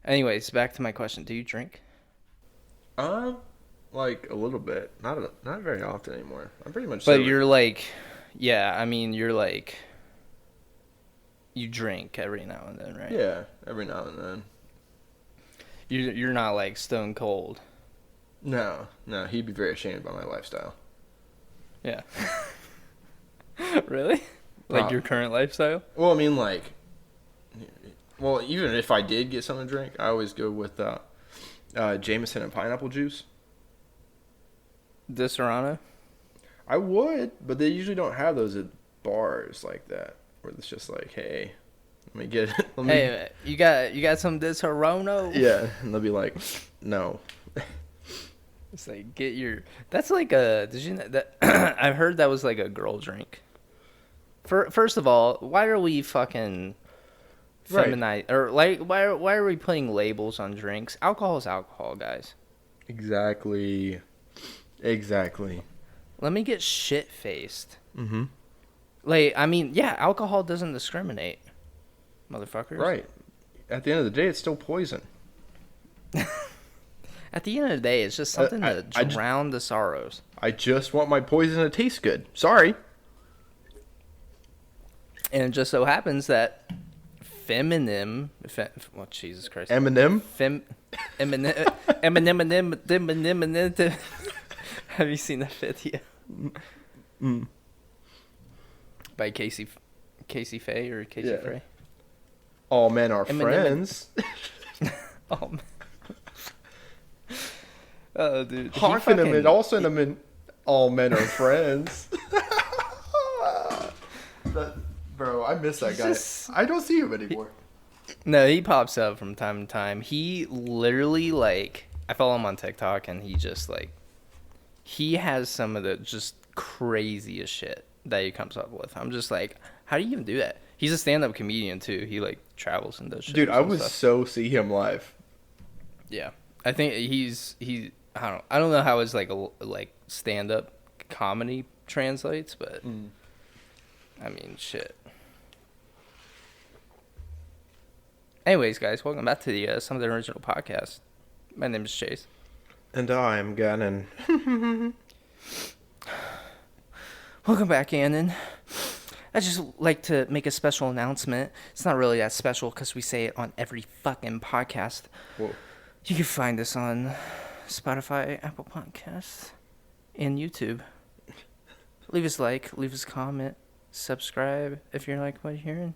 Anyways, back to my question. Do you drink? Like a little bit, not very often anymore. I'm pretty much But sober. you're like, yeah, I mean, you're like, you drink every now and then, right? Yeah, every now and then. You're not like stone cold. No, he'd be very ashamed by my lifestyle. Yeah. Really? Like your current lifestyle? Well, I mean, like, well, even if I did get something to drink, I always go with Jameson and pineapple juice. Disaronno? I would, but they usually don't have those at bars like that, where it's just like, hey, let me get it. Hey, you got some Disaronno? Yeah, and they'll be like, no. It's like That's like a. Did you know that? I heard that was like a girl drink. First of all, why are we fucking feminine or like why are we putting labels on drinks? Alcohol is alcohol, guys. Exactly. Let me get shit faced. Mm-hmm. Like, I mean, yeah, alcohol doesn't discriminate, motherfuckers. Right. At the end of the day, it's still poison. At the end of the day, it's just something to drown the sorrows. I just want my poison to taste good. Sorry. And it just so happens that Eminem. Jesus Christ. Eminem? Eminem. Have you seen that video? By Casey Faye or Casey Frey? All men are friends. Oh, man. Oh, dude. Honking them and all cinnamon. All men are friends. Bro, I miss that guy. I don't see him anymore. No, he pops up from time to time. He literally, like, I follow him on TikTok, and he just, like, he has some of the just craziest shit that he comes up with. I'm just like, how do you even do that? He's a stand-up comedian, too. He, like, travels and does shit. Dude, I would so see him live. Yeah. I think I don't know how his, like stand-up comedy translates, but, I mean, shit. Anyways, guys, welcome back to the Some of the Original Podcast. My name is Chase. And I am Gannon. Welcome back, Gannon. I just like to make a special announcement. It's not really that special because we say it on every fucking podcast. Whoa. You can find us on Spotify, Apple Podcasts, and YouTube. Leave us a like, leave us a comment, subscribe if you like what you're hearing.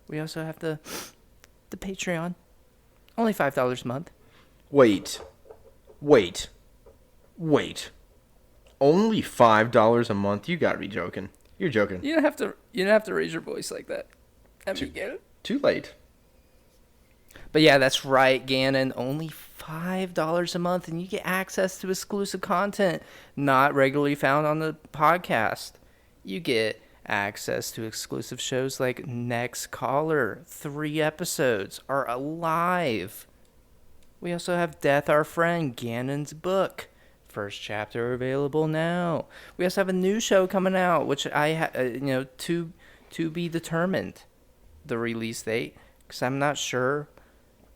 We also have the Patreon. Only $5 a month. Wait. Only $5 a month? You gotta be joking. You're joking. You don't have to raise your voice like that. You get it? Too late. But yeah, that's right, Gannon. Only $5 a month, and you get access to exclusive content not regularly found on the podcast. You get access to exclusive shows like Next Caller. 3 episodes are alive. We also have Death Our Friend, Gannon's book. First chapter available now. We also have a new show coming out, which to be determined, the release date, because I'm not sure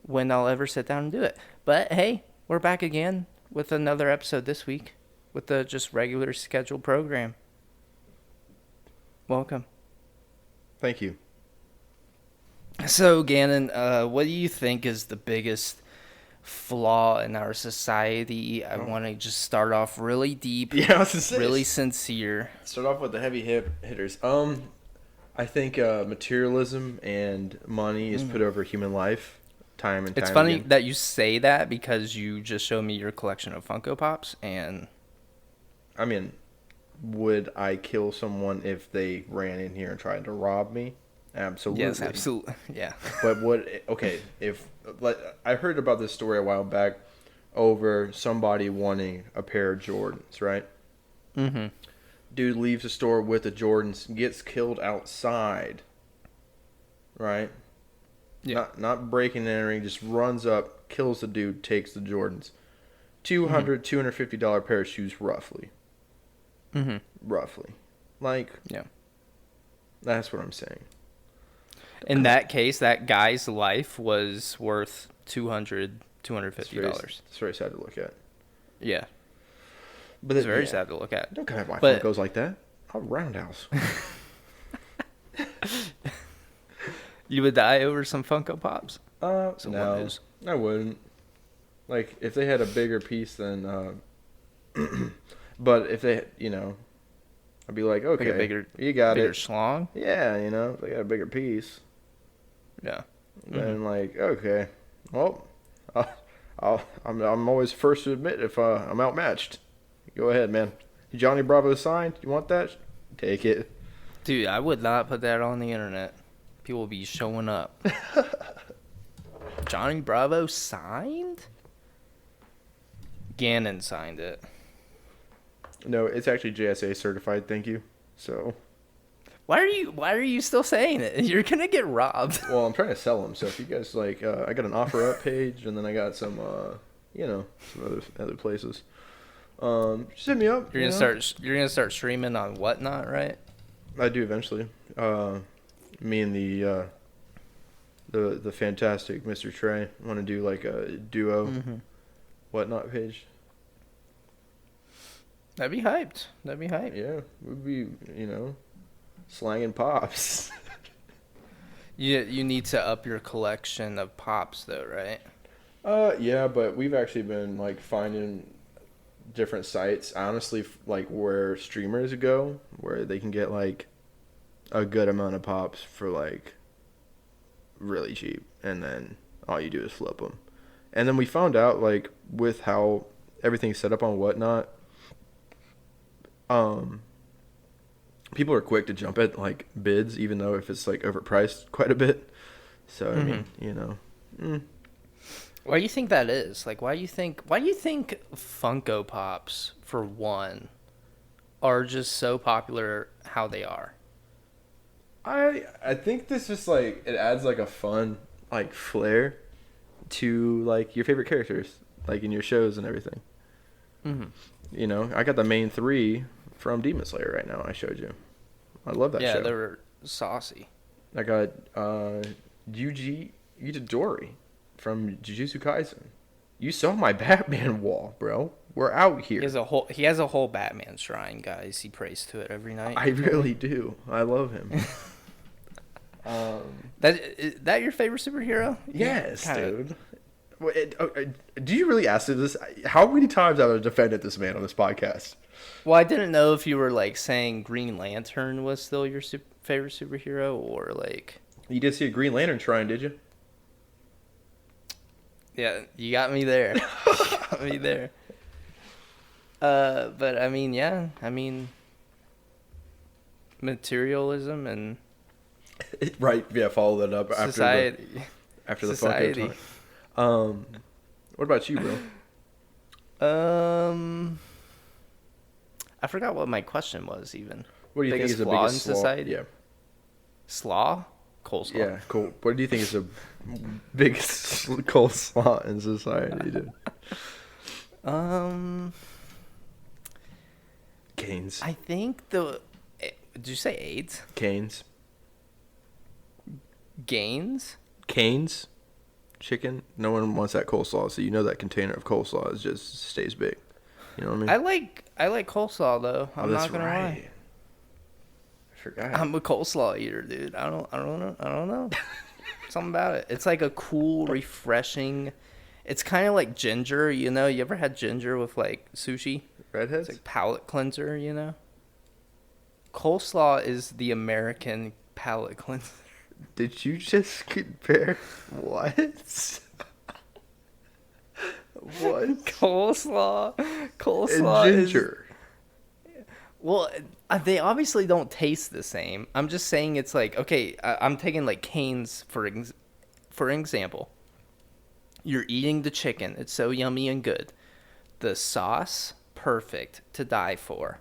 when I'll ever sit down and do it. But hey, we're back again with another episode this week with the just regular scheduled program. Welcome. Thank you. So, Gannon, what do you think is the biggest flaw in our society? I want to just start off really deep, really sincere. Start off with the heavy hitters. I think materialism and money is put over human life time and time It's funny again. that you say that because you just showed me your collection of Funko Pops, and I mean, would I kill someone if they ran in here and tried to rob me? Absolutely. yes, absolutely, yeah. But if I heard about this story a while back over somebody wanting a pair of Jordans, right? Mm-hmm. Dude leaves the store with the Jordans, gets killed outside, right? Yeah. Not breaking and entering, just runs up, kills the dude, takes the Jordans. $250 pair of shoes, roughly. Mm-hmm. Roughly. Like, Yeah. that's what I'm saying. In that case, that guy's life was worth $250. It's very sad to look at. Yeah. But It's very sad to look at. Don't kind of my But Funkos like that. I'll roundhouse. you would die over some Funko Pops? No, I wouldn't. Like, if they had a bigger piece than, but if they, I'd be like, okay, Like a bigger, you got bigger it. schlong? Yeah, if they got a bigger piece, Yeah. then like, okay, well, I'm always first to admit if I'm outmatched. Go ahead, man. Johnny Bravo signed. You want that? Take it. Dude, I would not put that on the internet. People will be showing up. Johnny Bravo signed? Gannon signed it. No, it's actually JSA certified. Thank you. So. Why are you still saying it? You're gonna get robbed. Well, I'm trying to sell them. So if you guys like, I got an offer up page, and then I got some, some other places. Just hit me up. You're gonna start streaming on Whatnot, right? I do eventually. Me and the fantastic Mr. Trey want to do like a duo Whatnot page. That'd be hyped. Yeah, we'd be slanging pops. You need to up your collection of pops though, right? Yeah, but we've actually been like finding different sites, honestly, like where streamers go, where they can get like a good amount of pops for like really cheap, and then all you do is flip them. And then we found out, like, with how everything's set up on Whatnot, people are quick to jump at like bids, even though if it's like overpriced quite a bit. So I mean, Why do you think that is? Like, why do you think Funko Pops, for one, are just so popular how they are? I think this just like it adds like a fun like flair to like your favorite characters, like in your shows and everything. I got the main 3 from Demon Slayer right now. I showed you. I love that show. Yeah, they're saucy. I got Yuji Itadori from Jujutsu Kaisen. You saw my Batman wall, bro. We're out here. He has a whole Batman shrine, guys. He prays to it every night. I really do. I love him. That your favorite superhero? Yes, dude. Do you really ask this? How many times have I defended this man on this podcast? Well, I didn't know if you were like saying Green Lantern was still your favorite superhero, or like. You did see a Green Lantern shrine, did you? Yeah, you got me there. But I mean, yeah, materialism and right, yeah. Follow that up society. After the Funko time. What about you, bro? I forgot what my question was even. What do you think is the biggest flaw in society? Yeah. Slaw? Coleslaw. Yeah, cool. What do you think is the biggest coleslaw in society, dude? Canes. I think did you say AIDS? Canes. Gains? Canes. Chicken. No one wants that coleslaw, so that container of coleslaw just stays big. You know what I mean? I like coleslaw though. I'm not gonna lie. I forgot. I'm a coleslaw eater, dude. I don't know. Something about it. It's like a cool, refreshing. It's kind of like ginger, You ever had ginger with like sushi? Redheads? It's like palate cleanser, Coleslaw is the American palate cleanser. Did you just compare what? What? Coleslaw and ginger. Well, they obviously don't taste the same. I'm just saying it's like, okay, I'm taking like Cane's for example. You're eating the chicken. It's so yummy and good. The sauce, perfect to die for.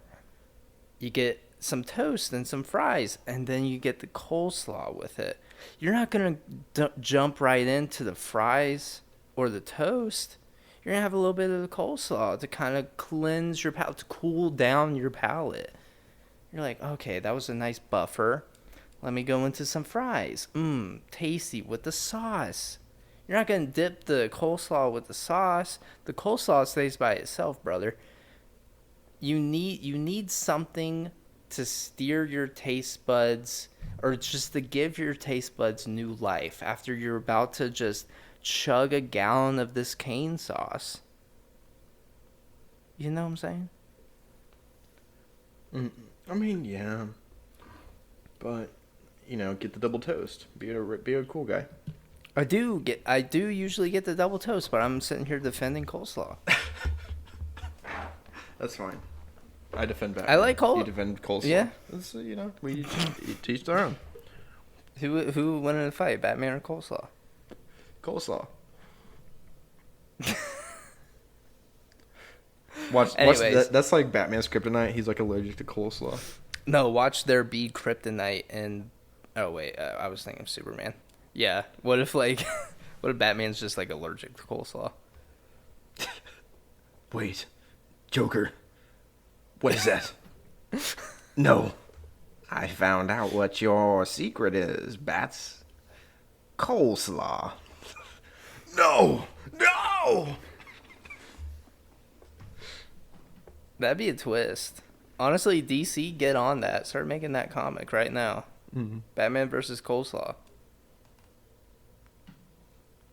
You get some toast and some fries, and then you get the coleslaw with it. You're not going to jump right into the fries or the toast. You're going to have a little bit of the coleslaw to kind of cleanse your palate, to cool down your palate. You're like, okay, that was a nice buffer. Let me go into some fries. Tasty with the sauce. You're not going to dip the coleslaw with the sauce. The coleslaw stays by itself, brother. You need something to steer your taste buds, or just to give your taste buds new life after you're about to just chug a gallon of this cane sauce. You know what I'm saying? I mean, yeah. But, get the double toast. Be a cool guy. I do usually get the double toast, but I'm sitting here defending coleslaw. That's fine. I defend back. I like You defend coleslaw. Yeah. It's, we teach their own. Who won in a fight, Batman or coleslaw? Coleslaw. Anyways. That's like Batman's kryptonite. He's like allergic to coleslaw. No, watch there be kryptonite and... Oh, wait. I was thinking of Superman. Yeah. What if Batman's just, allergic to coleslaw? Wait. Joker. What is that? No. I found out what your secret is, Bats. Coleslaw. No! No! That'd be a twist. Honestly, DC, get on that. Start making that comic right now. Mm-hmm. Batman versus Coleslaw.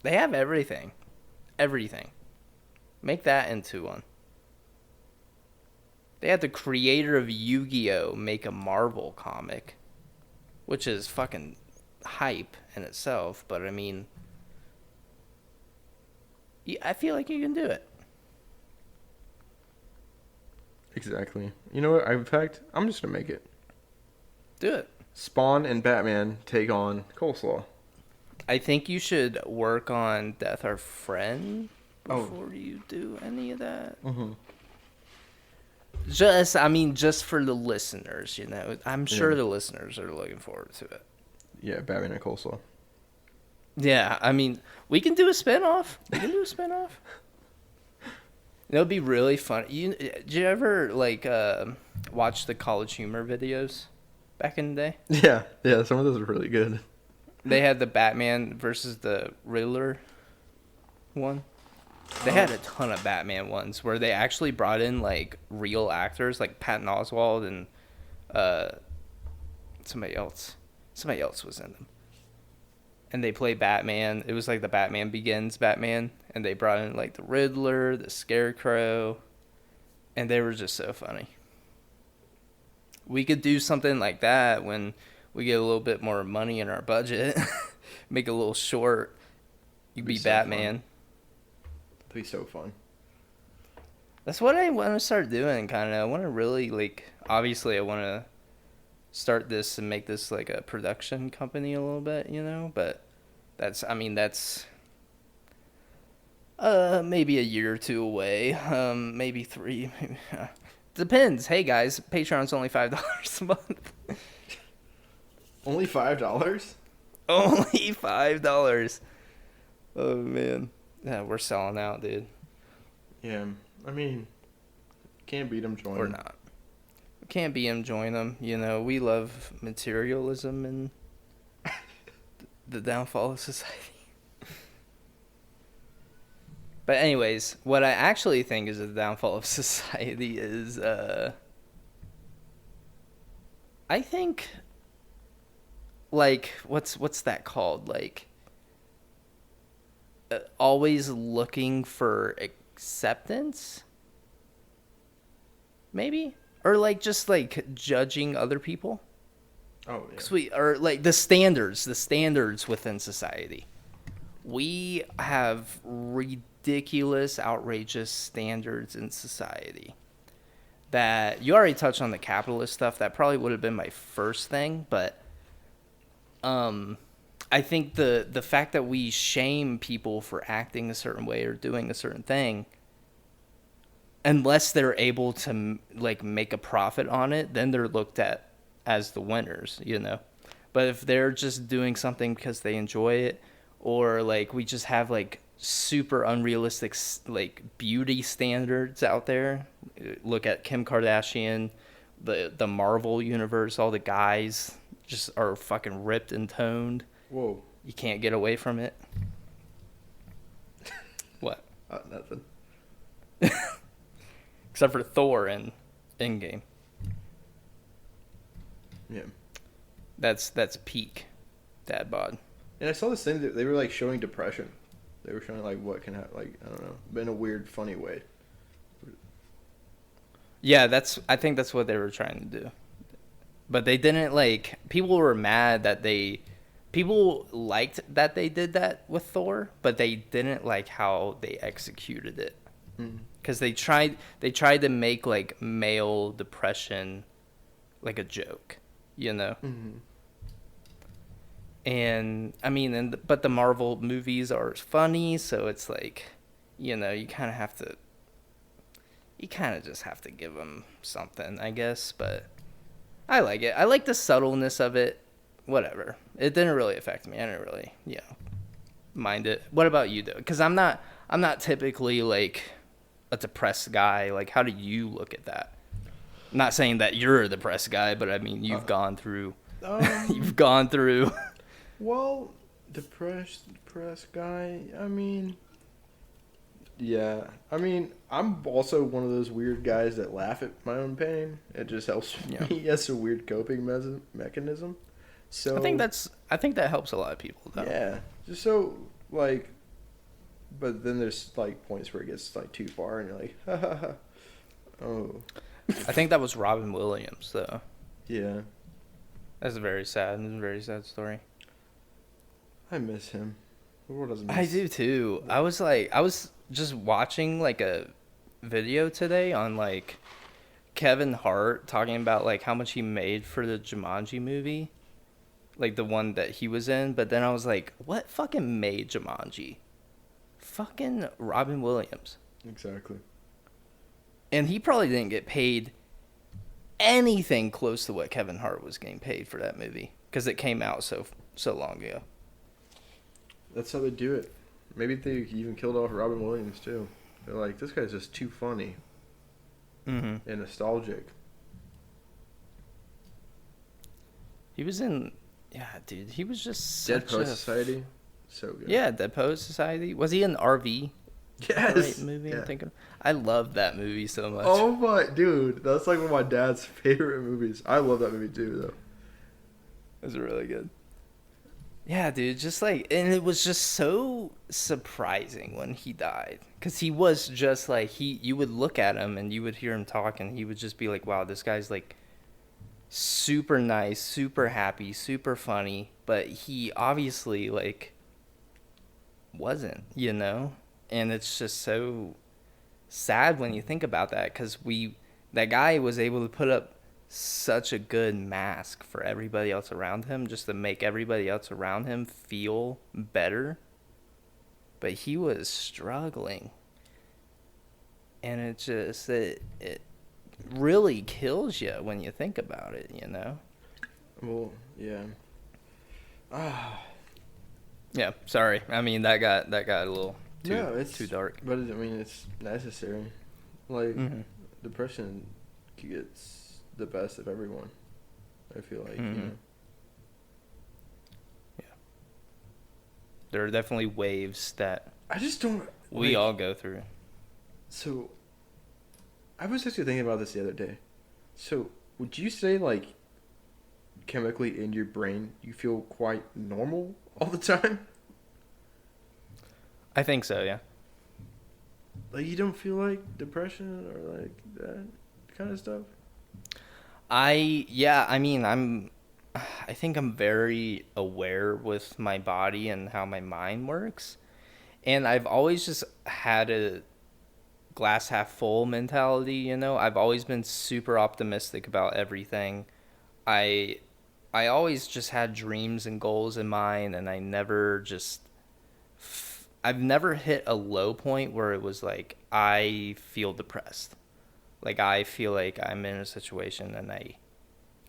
They have everything. Everything. Make that into one. They had the creator of Yu-Gi-Oh! Make a Marvel comic. Which is fucking hype in itself. But, I mean... I feel like you can do it. Exactly. You know what? In fact, I'm just going to make it. Do it. Spawn and Batman take on Coleslaw. I think you should work on Death Our Friend before you do any of that. Mm-hmm. Just for the listeners, I'm sure the listeners are looking forward to it. Yeah, Batman and Coleslaw. Yeah, I mean, we can do a spinoff. It'll be really fun. Did you ever watch the College Humor videos back in the day? Yeah, some of those are really good. They had the Batman versus the Riddler one. They had a ton of Batman ones where they actually brought in real actors like Patton Oswalt and somebody else. Somebody else was in them. And they played Batman. It was like the Batman Begins Batman. And they brought in the Riddler, the Scarecrow. And they were just so funny. We could do something like that when we get a little bit more money in our budget. Make a little short. You be so Batman. Fun. That'd be so fun. That's what I want to start doing, kind of. I want to really, obviously I want to start this and make this a production company a little bit, but that's maybe a year or two away, maybe 3, depends. Hey guys, Patreon's only $5 a month. Only $5? Only $5. Oh man, yeah, we're selling out, dude. Yeah, I mean, can't beat them, join or them. not. Can't be him, join them. We love materialism and the downfall of society. But anyways, what I actually think is the downfall of society is, I think, what's that called? Always looking for acceptance? Maybe? Or just judging other people. Oh yeah. Or the standards within society. We have ridiculous, outrageous standards in society. That you already touched on the capitalist stuff. That probably would have been my first thing, but I think the fact that we shame people for acting a certain way or doing a certain thing, unless they're able to make a profit on it, then they're looked at as the winners, But if they're just doing something because they enjoy it, or we just have super unrealistic beauty standards out there. Look at Kim Kardashian the Marvel universe, all the guys just are fucking ripped and toned. Whoa. You can't get away from it. What? Nothing. Except for Thor and Endgame. Yeah. That's peak dad bod. And I saw this thing that they were like showing depression. They were showing like what can happen, like I don't know, but in a weird, funny way. Yeah, I think that's what they were trying to do. But they didn't like. People were mad that people liked that they did that with Thor, but they didn't like how they executed it. Because they tried to make like male depression like a joke, you know. Mm-hmm. And I mean, but the Marvel movies are funny, so it's like, you know, you kind of just have to give them something, I guess. But I like it. I like the subtleness of it. Whatever. It didn't really affect me. I didn't really, mind it. What about you, though? Because I'm not typically like a depressed guy. Like, how do you look at that? I'm not saying that you're a depressed guy, but I mean, you've gone through. You've gone through. Well, depressed guy. I mean, yeah. I mean, I'm also one of those weird guys that laugh at my own pain. It just helps me. It's a weird coping mechanism. So I think that helps a lot of people, though. Yeah, just so like, but then there's like points where it gets like too far, and you're like, ha ha ha. Oh. I think that was Robin Williams, though. Yeah. That's very sad. It's a very sad story. I miss him. The world doesn't miss. I do too. I was just watching like a video today on like Kevin Hart talking about like how much he made for the Jumanji movie, like the one that he was in. But then I was like, what fucking made Jumanji? Fucking Robin Williams. Exactly. And he probably didn't get paid anything close to what Kevin Hart was getting paid for that movie because it came out so long ago. That's how they do it. Maybe they even killed off Robin Williams too. They're like, this guy's just too funny and nostalgic. He was in, dude. He was just Dead such Post Society, so good. Yeah, Dead Post Society. Was he in RV? Yes. Right movie. I'm thinking. I love that movie so much. Oh my dude, that's like one of my dad's favorite movies. I love that movie too, though. It was really good. Yeah, dude, just like, and it was just so surprising when he died, because he was just like, you would look at him and you would hear him talk, and he would just be like, wow, this guy's like super nice, super happy, super funny, but he obviously like wasn't, you know? And it's just so sad when you think about that, because that guy was able to put up such a good mask for everybody else around him, just to make everybody else around him feel better. But he was struggling, and it really kills you when you think about it, you know. Well, yeah. Yeah, sorry. I mean, that got a little too dark. But I mean, it's necessary. Like, depression gets the best of everyone, I feel like. You know? Yeah, there are definitely waves that I just don't we all go through. So I was actually thinking about this the other day. So would you say, like, chemically in your brain you feel quite normal all the time? I think so, yeah. Like, you don't feel like depression or like that kind of stuff? I think I'm very aware with my body and how my mind works. And I've always just had a glass half full mentality, you know? I've always been super optimistic about everything. I always just had dreams and goals in mind, and I've never hit a low point where it was like I feel depressed. Like, I feel like I'm in a situation and I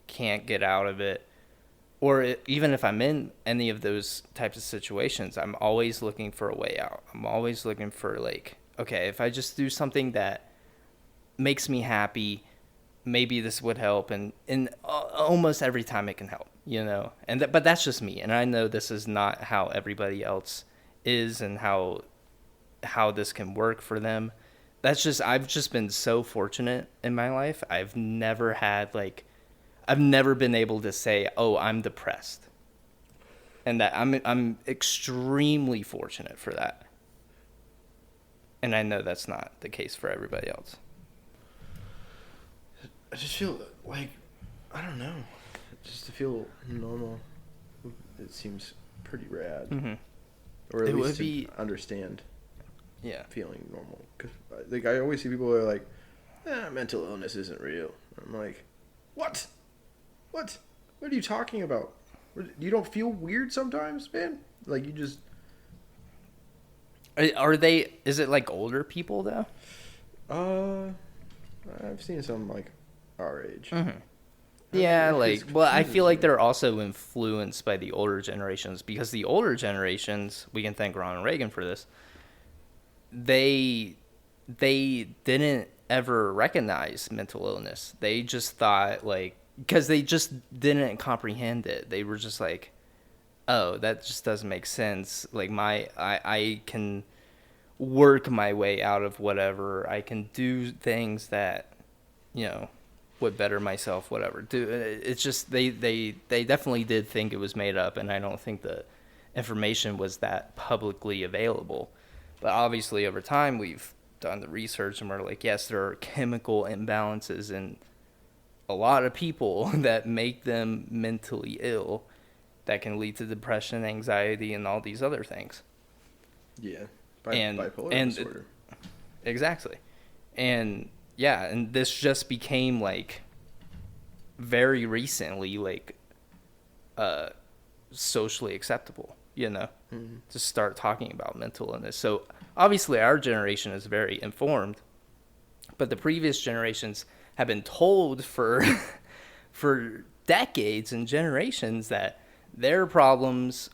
can't get out of it. Or even if I'm in any of those types of situations, I'm always looking for a way out. I'm always looking for, like, okay, if I just do something that makes me happy, maybe this would help, and almost every time it can help, you know. But that's just me, and I know this is not how everybody else is, and how this can work for them. I've just been so fortunate in my life. I've never been able to say, "Oh, I'm depressed," and that I'm extremely fortunate for that. And I know that's not the case for everybody else. I just feel like, I don't know, just to feel normal, it seems pretty rad. Mm-hmm. Or at least to understand. Yeah. Feeling normal. Cause, like, I always see people who are like, mental illness isn't real. I'm like, what? What are you talking about? You don't feel weird sometimes, man? Like, you just... Is it like older people though? I've seen some like our age. Mm-hmm. Yeah, I feel like they're also influenced by the older generations, because the older generations, we can thank Ronald Reagan for this, they didn't ever recognize mental illness. They just thought, like, because they just didn't comprehend it. They were just like, oh, that just doesn't make sense. Like, I can work my way out of whatever. I can do things that, you know, would better myself, whatever. It's just they definitely did think it was made up, and I don't think the information was that publicly available. But obviously, over time, we've done the research, and we're like, yes, there are chemical imbalances in a lot of people that make them mentally ill, that can lead to depression, anxiety, and all these other things. Yeah, bipolar disorder. Exactly. And yeah, and this just became, like, very recently, like, socially acceptable, you know, to start talking about mental illness. So obviously our generation is very informed, but the previous generations have been told for decades and generations that their problems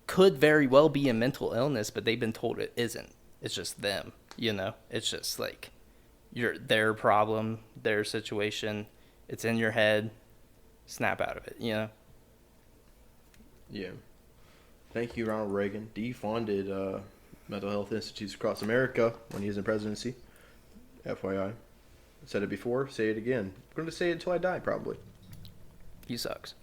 could very well be a mental illness, but they've been told it isn't. It's just them, you know? It's just like their problem, their situation. It's in your head. Snap out of it, you know? Yeah. Thank you, Ronald Reagan. Defunded mental health institutes across America when he was in presidency. FYI. I said it before, say it again. I'm going to say it until I die, probably. He sucks.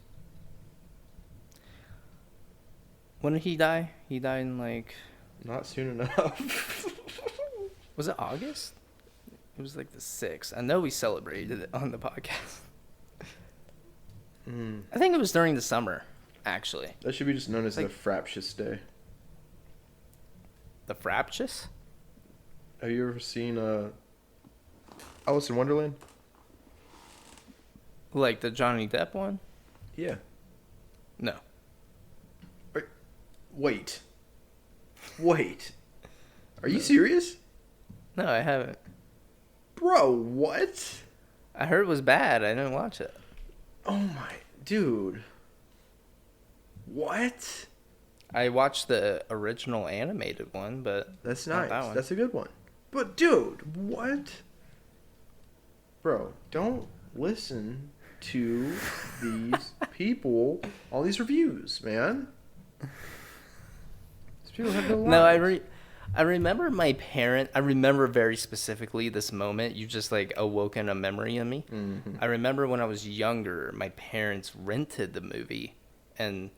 When did he die? He died in, like... Not soon enough. Was it August? It was like the 6th. I know we celebrated it on the podcast. I think it was during the summer, actually. That should be just known as the Fraptious Day. The Fraptious? Have you ever seen Alice in Wonderland? Like the Johnny Depp one? Yeah. No. Wait. Are you serious? No, I haven't. Bro, what? I heard it was bad. I didn't watch it. Oh my... Dude. What? I watched the original animated one, but... That's nice. That one. That's a good one. But, dude, what? Bro, don't listen to these people, all these reviews, man. These people have no lives. No, I remember my parent. I remember very specifically this moment. You just, like, awoken a memory in me. Mm-hmm. I remember when I was younger, my parents rented the movie, and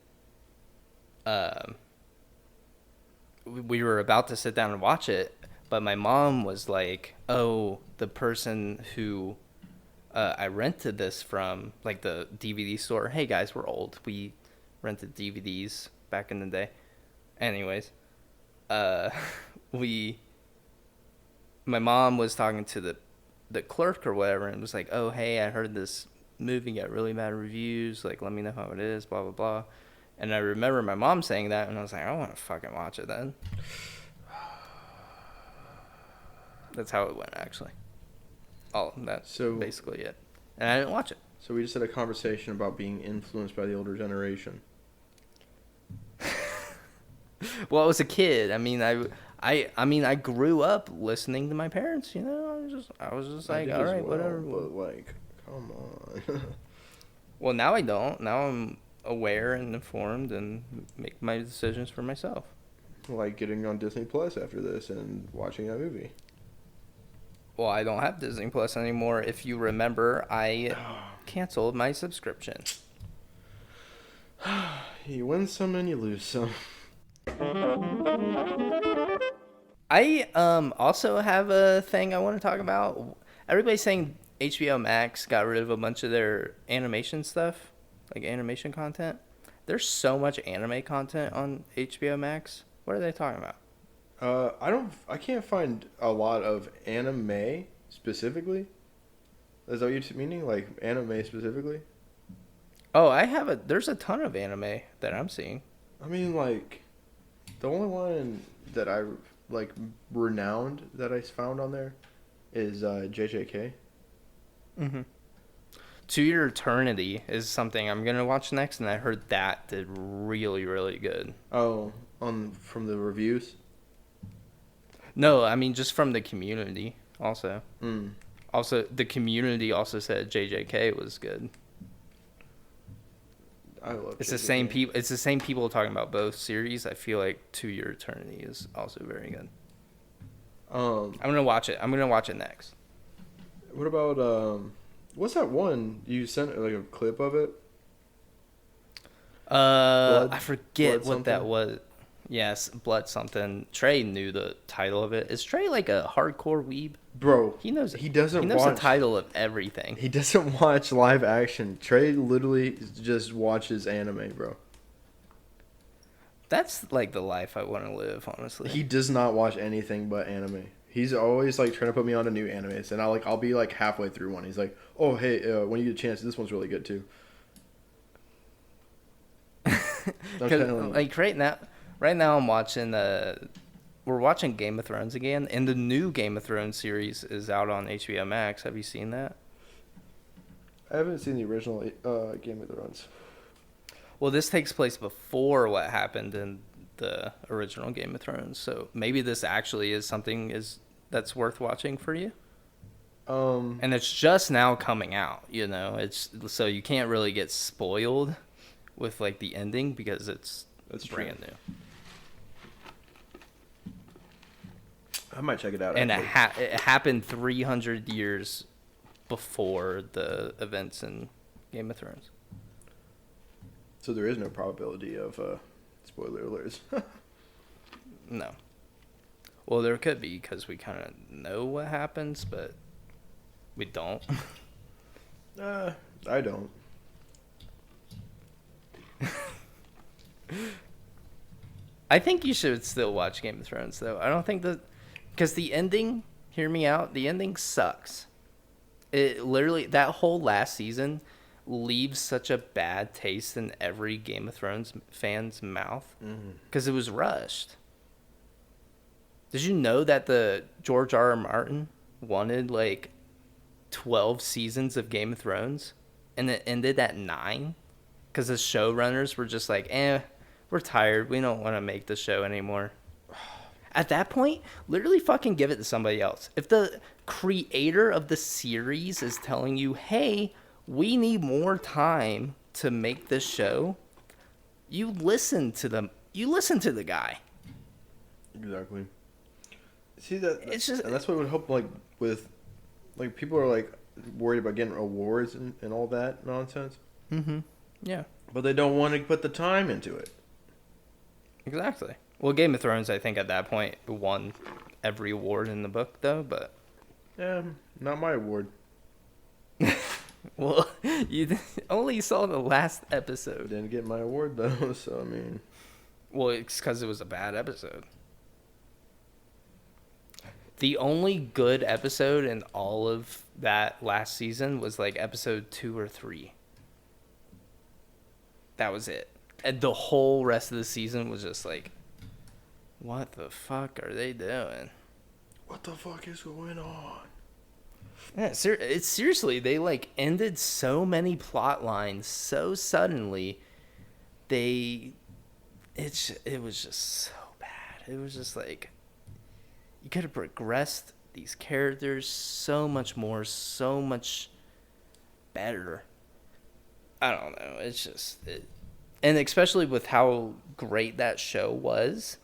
we were about to sit down and watch it, but my mom was like, "Oh, the person who I rented this from, like the DVD store. Hey guys, we're old. We rented DVDs back in the day. Anyways, my mom was talking to the clerk or whatever, and was like, "Oh, hey, I heard this movie got really bad reviews. Like, let me know how it is, blah, blah, blah." And I remember my mom saying that, and I was like, I want to fucking watch it then. That's how it went, actually. That's basically it. And I didn't watch it. So we just had a conversation about being influenced by the older generation. Well, I was a kid. I mean, I mean, I grew up listening to my parents. I was just like, all right, whatever. But like, come on. Well, now I don't. Now I'm aware and informed and make my decisions for myself. Like getting on Disney Plus after this and watching that movie. Well, I don't have Disney Plus anymore. If you remember, I canceled my subscription. You win some and you lose some. I also have a thing I want to talk about. Everybody's saying HBO Max got rid of a bunch of their animation stuff, like animation content. There's so much anime content on HBO Max. What are they talking about? I can't find a lot of anime specifically. Is that what you're meaning? Like anime specifically? Oh, there's a ton of anime that I'm seeing. I mean, like, the only one that I like renowned that I found on there is JJK. Mm-hmm. To Your Eternity is something I'm gonna watch next, and I heard that did really, really good. Oh, from the reviews. No, I mean just from the community also. Mm. Also, the community also said JJK was good. I love. It's JJK. the same people. It's the same people talking about both series. I feel like To Your Eternity is also very good. I'm gonna watch it. I'm gonna watch it next. What about what's that one you sent like a clip of it? I forget Blood what something? that was. Yes, Blood something. Trey knew the title of it. Is Trey like a hardcore weeb? Bro, He knows. He doesn't. He knows watch, the title of everything. He doesn't watch live action. Trey literally just watches anime, bro. That's like the life I want to live, honestly. He does not watch anything but anime. He's always like trying to put me on a new animes, and I'll be like halfway through one. He's like, "Oh hey, when you get a chance, this one's really good too." Like right now I'm watching we're watching Game of Thrones again, and the new Game of Thrones series is out on HBO Max. Have you seen that? I haven't seen the original Game of Thrones. Well, this takes place before what happened in the original Game of Thrones, so maybe this actually is something that's worth watching for you. And it's just now coming out, It's so you can't really get spoiled with like the ending because it's brand new. I might check it out. And it happened 300 years before the events in Game of Thrones. So there is no probability of spoiler alerts. No. Well, there could be because we kind of know what happens, but we don't. I don't. I think you should still watch Game of Thrones, though. I don't think because the ending, hear me out, the ending sucks. It literally, that whole last season leaves such a bad taste in every Game of Thrones fan's mouth because it was rushed. Did you know that the George R.R. Martin wanted like 12 seasons of Game of Thrones and it ended at 9 because the showrunners were just like, we're tired. We don't want to make the show anymore. At that point, literally fucking give it to somebody else. If the creator of the series is telling you, hey, we need more time to make this show, you listen to them. You listen to the guy. Exactly. See that? It's just, and that's what would help. Like with, like people are like worried about getting awards and all that nonsense. Mm-hmm. Yeah. But they don't want to put the time into it. Exactly. Well, Game of Thrones, I think at that point won every award in the book, though. But yeah, not my award. Well, you only saw the last episode. Didn't get my award though, so I mean. Well, it's because it was a bad episode. The only good episode in all of that last season was like episode 2 or 3. That was it. And the whole rest of the season was just like, what the fuck are they doing? What the fuck is going on? Yeah, it's seriously, they like ended so many plot lines so suddenly. It was just so bad. It was just like, You could have progressed these characters so much more, so much better. I don't know. It's just, and especially with how great that show was,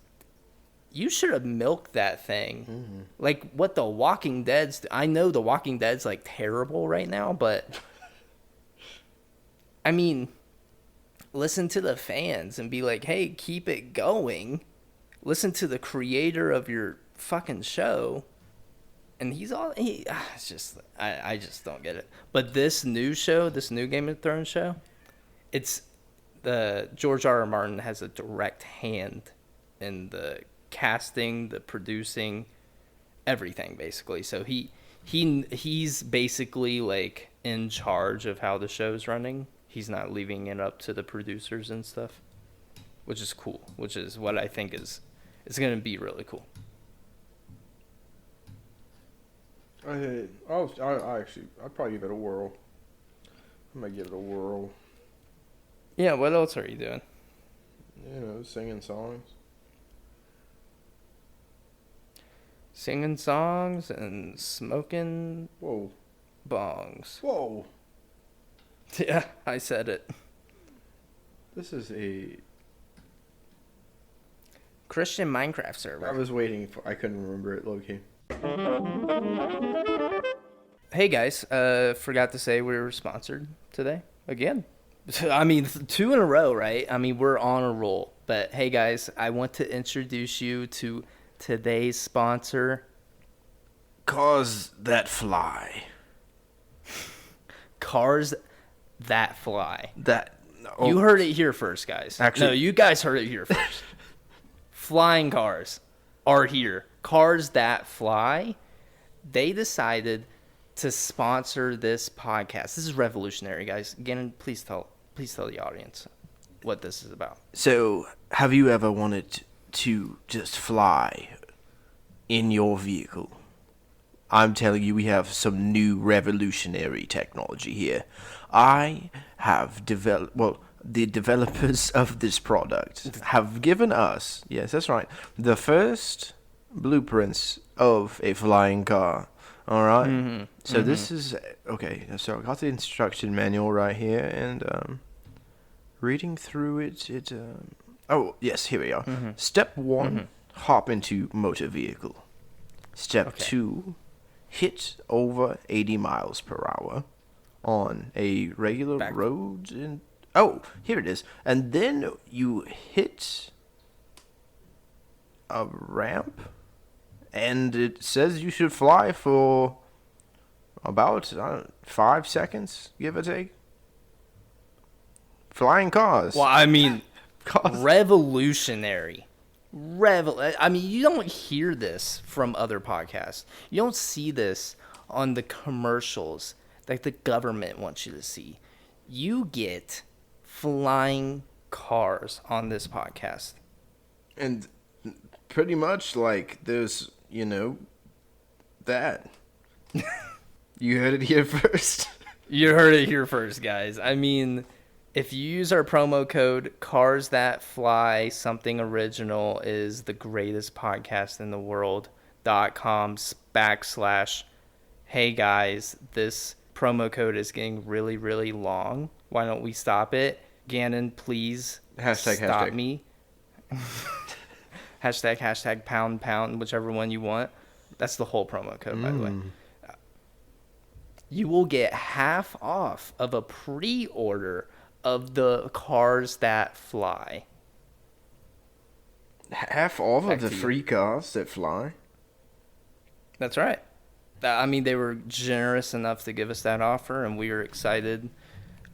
you should have milked that thing. Mm-hmm. Like what The Walking Dead's. I know The Walking Dead's like terrible right now, but I mean, listen to the fans and be like, hey, keep it going. Listen to the creator of your fucking show. And it's just, I just don't get it. But this new show, this new Game of Thrones show, it's George R. R. Martin has a direct hand in the casting, the producing, everything basically. So he's basically like in charge of how the show's running. He's not leaving it up to the producers and stuff, which is cool. Which is what I think is going to be really cool. I'd probably give it a whirl. I might give it a whirl. Yeah, what else are you doing? Singing songs. Singing songs and smoking Whoa. bongs. Whoa. Yeah, I said it. This is a Christian Minecraft server. I was waiting for. I couldn't remember it, low-key. Hey guys, forgot to say we were sponsored today again. I mean, 2 in a row, right? I mean, we're on a roll. But hey guys, I want to introduce you to today's sponsor. Cars that fly. Cars that fly. Oh, You heard it here first, guys. Actually, no, you guys heard it here first. Flying cars are here. Cars that fly. They decided to sponsor this podcast. This is revolutionary, guys. Gannon, please tell the audience what this is about. So, have you ever wanted to just fly in your vehicle? I'm telling you, we have some new revolutionary technology here. I have the developers of this product have given us, yes, that's right, the first blueprints of a flying car. All right. Mm-hmm. So this is okay. So I got the instruction manual right here, and reading through it. Oh yes, here we are. Mm-hmm. Step 1: hop into motor vehicle. Step 2: hit over 80 miles per hour on a regular road. And here it is. And then you hit a ramp. And it says you should fly for about 5 seconds, give or take. Flying cars. Well, I mean, Cars. revolutionary. I mean, you don't hear this from other podcasts. You don't see this on the commercials that the government wants you to see. You get flying cars on this podcast. And pretty much like there's, that. You heard it here first. You heard it here first, guys. I mean, if you use our promo code Cars That Fly, something original is the greatest podcast in the world.com/. Hey guys, this promo code is getting really, really long. Why don't we stop it? Gannon, please stop me. hashtag pound, whichever one you want. That's the whole promo code, by the way. You will get half off of a pre-order of the Cars That Fly. Half off of the free cars that fly? That's right. I mean, they were generous enough to give us that offer, and we are excited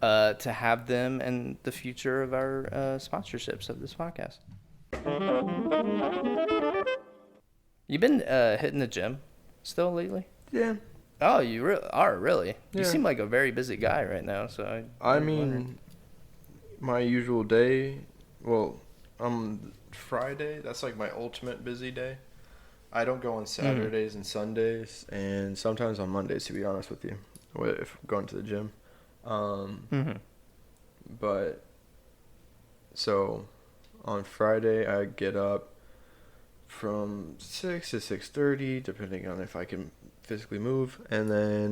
to have them in the future of our sponsorships of this podcast. You been hitting the gym still lately? Yeah. Oh, you are really? Yeah. You seem like a very busy guy right now. So I mean, my usual day. Well, Friday. That's like my ultimate busy day. I don't go on Saturdays and Sundays, and sometimes on Mondays. To be honest with you, if I'm going to the gym. But so on Friday I get up, from 6 to 6:30, depending on if I can physically move, and then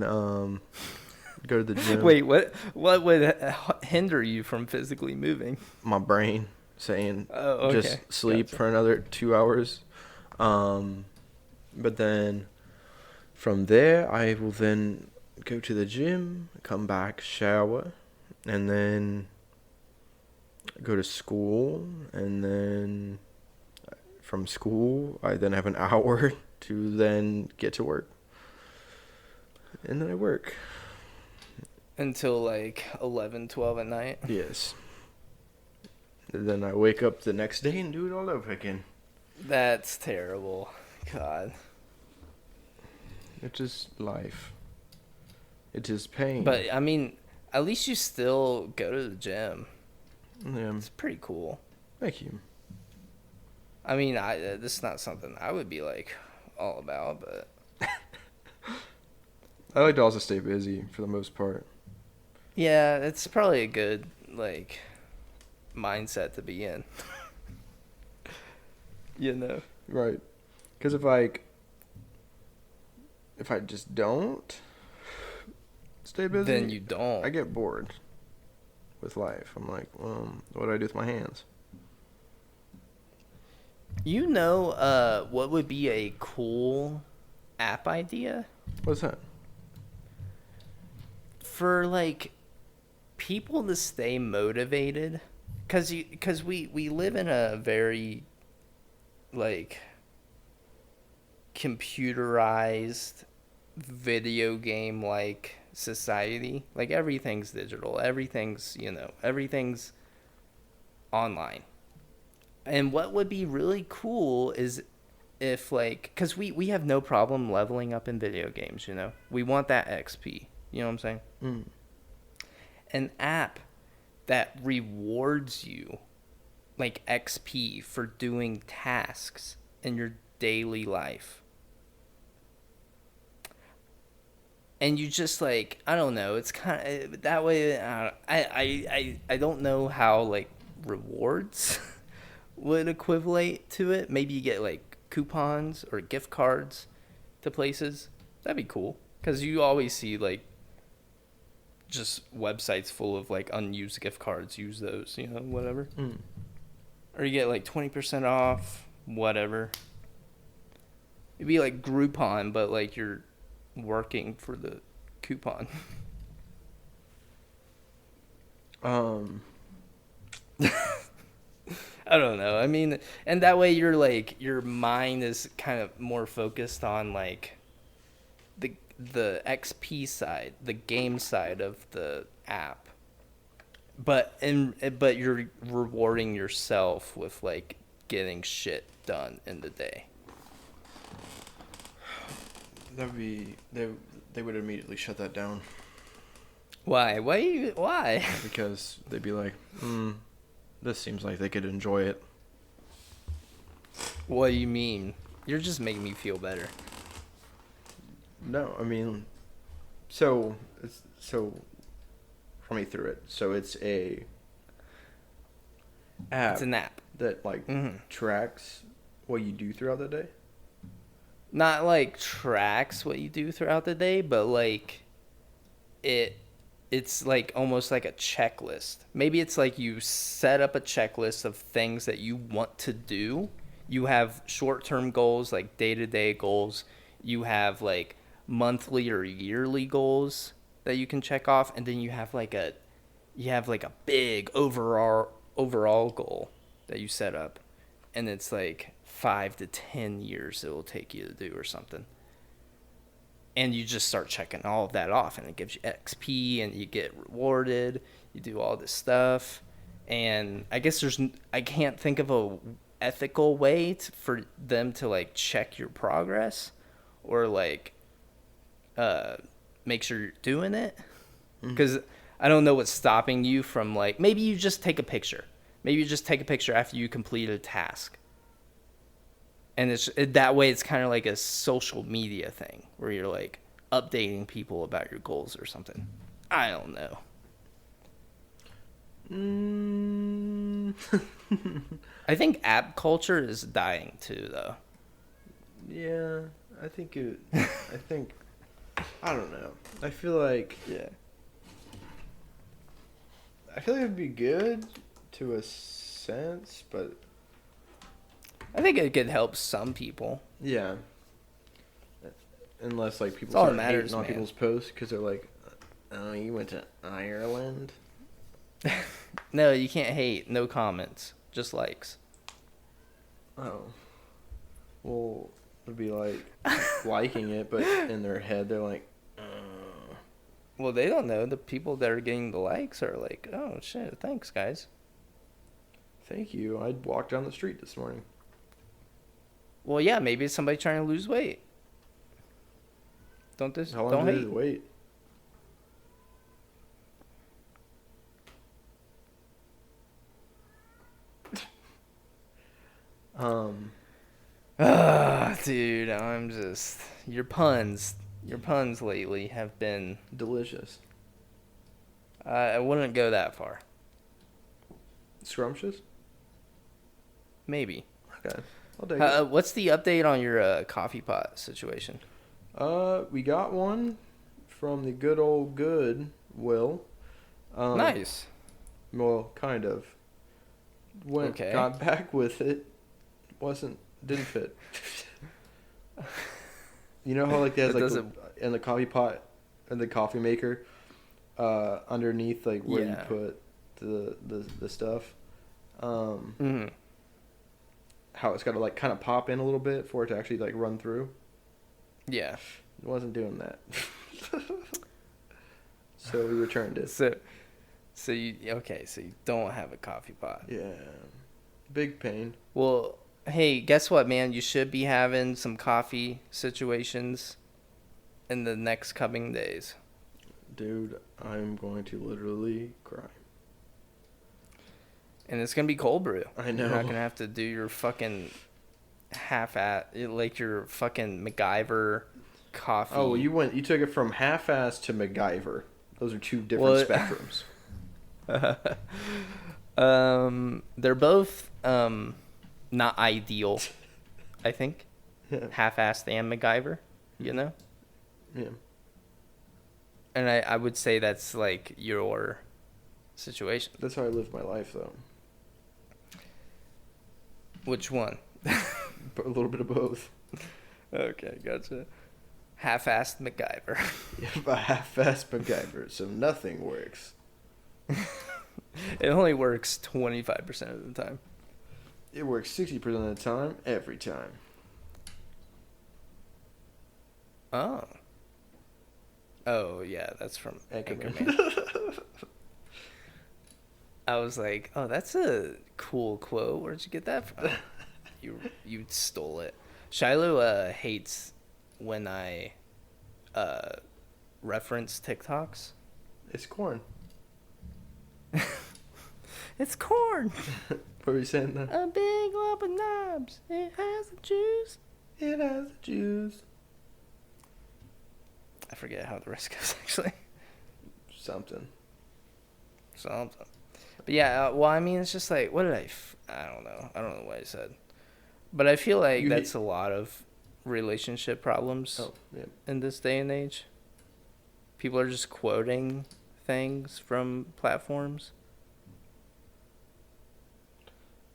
go to the gym. Wait, what would hinder you from physically moving? My brain saying Oh, okay. just sleep Gotcha. for another 2 hours. But then from there, I will then go to the gym, come back, shower, and then go to school, and then from school, I then have an hour to then get to work. And then I work. Until like 11, 12 at night. Yes. And then I wake up the next day and do it all over again. That's terrible. God. It's just life. It is pain. But I mean, at least you still go to the gym. Yeah. It's pretty cool. Thank you. I mean, this is not something I would be like all about, but I like to also stay busy for the most part. yeah, it's probably a good like mindset to be in. You know. Right. Because if I just don't stay busy, Then you don't. I get bored with life. I'm like, what do I do with my hands? You know, what would be a cool app idea What's that? for like people to stay motivated? Cause we live in a very like computerized video game like society. Like everything's digital, everything's everything's online. And what would be really cool is if like, because we have no problem leveling up in video games, we want that XP, you know what I'm saying? Mm. An app that rewards you like XP for doing tasks in your daily life. And you just like, I don't know, it's kind of that way. I don't know how like rewards would equivalent to it. Maybe you get like coupons or gift cards to places. That'd be cool, because you always see like just websites full of like unused gift cards. Use those, whatever. Mm. Or you get like 20% off, whatever. It'd be like Groupon, but like you're working for the coupon. I don't know. I mean, and that way you're like, your mind is kind of more focused on like the XP side, the game side of the app. But you're rewarding yourself with like getting shit done in the day. That'd be they would immediately shut that down Why? Why? because they'd be like, this seems like they could enjoy it. What do you mean? You're just making me feel better. No, I mean, so run me through it. So it's a app It's an app. that like tracks what you do throughout the day. Not like tracks what you do throughout the day, but like it's like almost like a checklist. Maybe it's like you set up a checklist of things that you want to do. You have short-term goals, like day-to-day goals. You have like monthly or yearly goals that you can check off, and then you have like a big overall goal that you set up, and it's like 5 to 10 years it will take you to do or something. And you just start checking all of that off, and it gives you XP, and you get rewarded. You do all this stuff, and I guess I can't think of a ethical way for them to like check your progress, or like make sure you're doing it. Because I don't know what's stopping you from like, maybe you just take a picture. Maybe you just take a picture after you complete a task. And that way it's kind of like a social media thing where you're like updating people about your goals or something. I don't know. I think app culture is dying too, though. Yeah, I think it. I think. I don't know. I feel like. Yeah. I feel like it'd be good to a sense, but I think it could help some people. yeah. Unless like people That's all start that matters, hating on man. people's posts because they're like, "Oh, you went to Ireland." No, you can't hate. No comments. Just likes. Oh. Well, it'd be like liking it, but in their head they're like, Well, they don't know. The people that are getting the likes are like, oh, shit, thanks, guys. "Thank you. I walked down the street this morning." Well, yeah, maybe it's somebody trying to lose weight. How long Don't did hate. it wait? Dude, I'm just your puns lately have been. Delicious. I wouldn't go that far. Scrumptious? Maybe. Okay. I'll take it. What's the update on your coffee pot situation? We got one from the good old good Will. Nice. Well, kind of. Okay. Got back with it. Didn't fit. You know how like there's That like doesn't- in the coffee pot and the coffee maker, underneath like where you Yeah. put the stuff. Mhm. How it's got to like kind of pop in a little bit for it to actually like run through. Yeah. It wasn't doing that. So we returned it. So you don't have a coffee pot. Yeah. Big pain. Well, hey, guess what, man? You should be having some coffee situations in the next coming days. Dude, I'm going to literally cry. And it's going to be cold brew. I You're know. not going to have to do your fucking like your fucking MacGyver coffee. Oh, you took it from half-ass to MacGyver. Those are two different spectrums. They're both not ideal, I think. Yeah. Half-assed and MacGyver, you know? Yeah. And I would say that's like your situation. That's how I live my life, though. Which one? A little bit of both. Okay, gotcha. Half-assed MacGyver. Yeah, a half-ass MacGyver, so nothing works. It only works 25% of the time. It works 60% of the time, every time. Oh. Oh, yeah, that's from Anchorman. Anchorman. I was like, oh, that's a cool quote. Where'd you get that from? You stole it. Shiloh hates when I reference TikToks. It's corn. It's corn. What were you saying then? A big lump of knobs. It has the juice. It has the juice. I forget how the rest goes, actually. Something. Something. But yeah, well, I mean, it's just like, what did I don't know. I don't know what I said. But I feel like that's a lot of relationship problems in this day and age. People are just quoting things from platforms.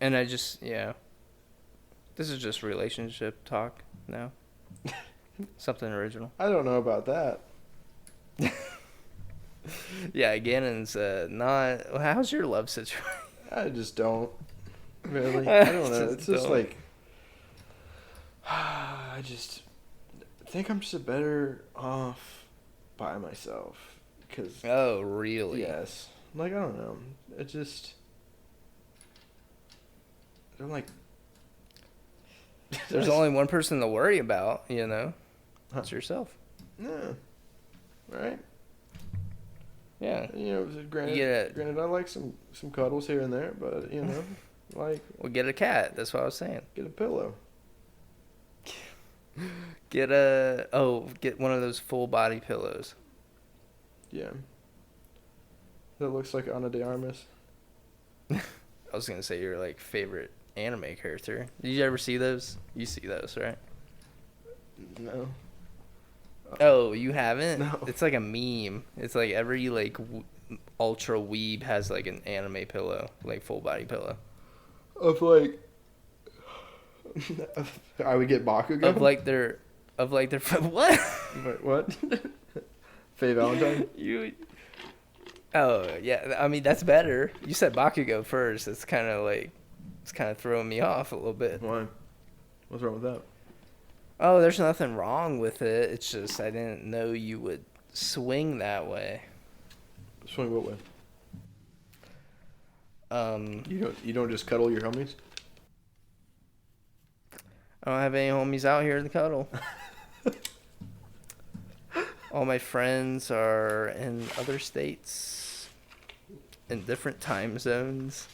And I just, yeah. This is just relationship talk now. Something original. I don't know about that. Yeah, Gannon's not. How's your love situation? I just don't. Really? I don't know. It's just don't. like. I just think I'm just better off by myself. Cause, Oh, really? yes. Like, I don't know. It just. I'm like. There's only one person to worry about, you know? Huh. It's yourself. Yeah. Right? Yeah. You know, granted, I like some cuddles here and there, but, you know, like. Well, get a cat. That's what I was saying. Get a pillow. Get one of those full body pillows. Yeah. That looks like Ana de Armas. I was gonna say your like favorite anime character. Did you ever see those? You see those, right? No. Oh, you haven't? No. It's like a meme. It's like every like ultra weeb has like an anime pillow, like full body pillow. Of like, I would get Bakugo. Of like their what? Wait, what? Faye Valentine. You. Oh yeah, I mean that's better. You said Bakugo first. It's kind of throwing me off a little bit. Why? What's wrong with that? Oh, there's nothing wrong with it. It's just I didn't know you would swing that way. Swing what way? You don't just cuddle your homies? I don't have any homies out here to cuddle. All my friends are in other states, in different time zones.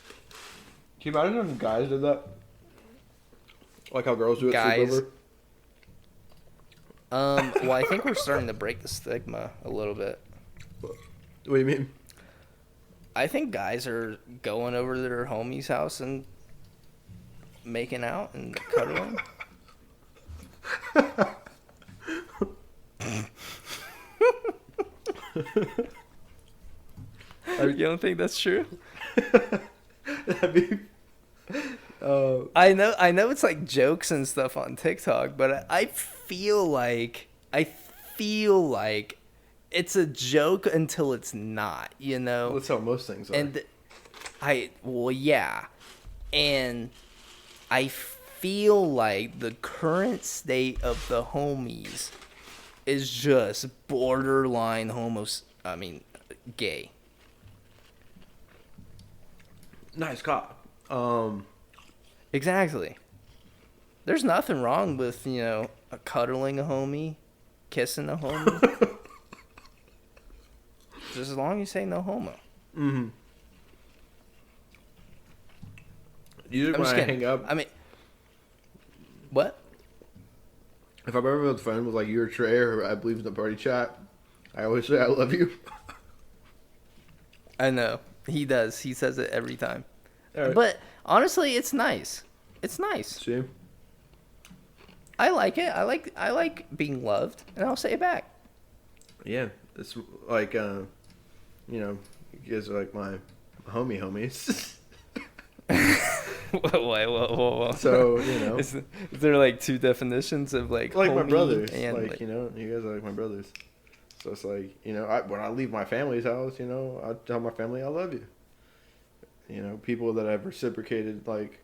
Can you imagine if guys did that? Like how girls do it Guys. sleepover? Well, I think we're starting to break the stigma a little bit. What do you mean? I think guys are going over to their homie's house and making out and cuddling. You don't think that's true? That'd be, I know it's like jokes and stuff on TikTok, but I feel like it's a joke until it's not, you know? that's how most things are. And yeah. And I feel like the current state of the homies is just borderline gay. Nice cop. Exactly. There's nothing wrong with, cuddling a homie, kissing a homie. Just as long as you say no homo. Mm-hmm. Usually when I hang up, I mean, what? if I'm ever with a friend with like you or Trey or I believe in the party chat, I always say I love you. I know. He does. He says it every time. All right. But honestly, it's nice. It's nice. See? I like it. I like being loved, and I'll say it back. Yeah, it's like you guys are like my homies. Whoa. So Is there like two definitions of like my homie brothers, and like you guys are like my brothers. So it's like when I leave my family's house, I tell my family I love you. People that have reciprocated like